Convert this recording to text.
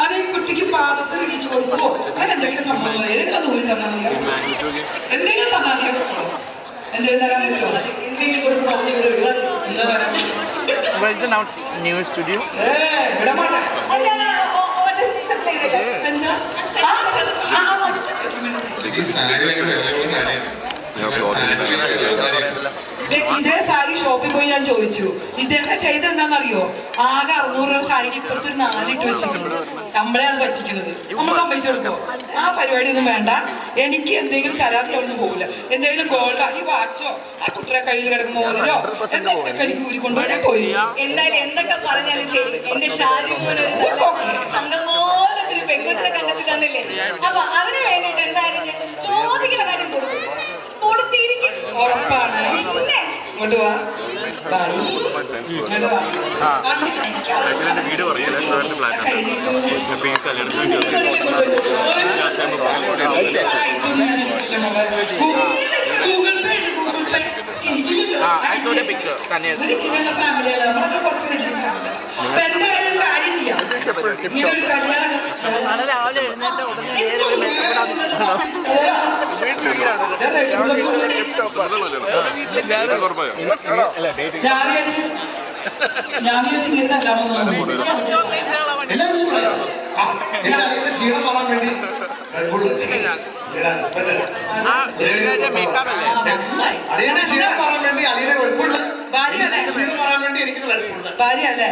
അത് ഈ കുട്ടിക്ക് പാദസം ഇടിച്ചു കൊടുക്കുമോ അതിനെന്തൊക്കെ സംഭവങ്ങൾ ഏതെങ്കിലും ദൂരം തന്നാൽ എന്തെങ്കിലും തന്നാൽ എന്തെങ്കിലും തരാൻ പറ്റുമോ എന്തെങ്കിലും കൊടുത്ത് പറഞ്ഞു വിടുക എന്താ പറയാ വിട മാട്ടെ ഇതേ സാരി ഷോപ്പിൽ പോയി ഞാൻ ചോദിച്ചു ഇദ്ദേഹം ചെയ്തെന്താണെന്നറിയോ ആകെ 600 രൂപ സാരിക്ക് ഇപ്പുറത്തൊരു 4 ഇട്ട് വെച്ചിട്ടുണ്ട് നമ്മളെയാണ് പറ്റിക്കുന്നത് നമ്മൾ സമ്മതിച്ചു കൊടുക്കോ ആ പരിപാടി ഒന്നും വേണ്ട എനിക്ക് എന്തെങ്കിലും തരാതെ അവിടെ നിന്ന് പോകില്ല എന്തെങ്കിലും ഗോൾഡ് ഈ വാച്ചോ ആ കുട്ടിയുടെ കയ്യിൽ കിടക്കുന്ന മോതിരോ എന്തൊക്കെ എനിക്ക് ഊരി കൊണ്ടുപോയി പോയി എന്തായാലും എന്തൊക്കെ പറഞ്ഞാലും ശരി എന്റെ ഷാജി തങ്കമോലൊരു പെങ്കൊച്ചിനെ കണ്ടെത്തി തന്നില്ലേ അപ്പൊ അതിന് വേണ്ടിട്ട് എന്തായാലും ഞാൻ ചോദിക്കുന്ന കാര്യം കൊടുത്തിരിക്കും ഉറപ്പാണ് പിന്നെ ഇങ്ങോട്ട് വാ ഇങ്ങോട്ട് വാ ഗൂഗിൾ പേ ഉണ്ട് ഗൂഗിൾ പേ ഫാമിലിയല്ല നമ്മളൊക്കെ കുറച്ച് വലിയ ഫാമിലി അപ്പൊ എന്തായാലും ഒരു കാര്യം ചെയ്യാം ഇങ്ങനെ ഒരു കല്യാണം ഞാൻ വിചാരിച്ചു ഇങ്ങനത്തെ ക്ഷീണം മാറാൻ വേണ്ടി ക്ഷീണം മാറാൻ വേണ്ടി അലിയുടെ ഭാര്യ ക്ഷീണം മാറാൻ വേണ്ടി എനിക്ക് ഭാര്യ അല്ലേ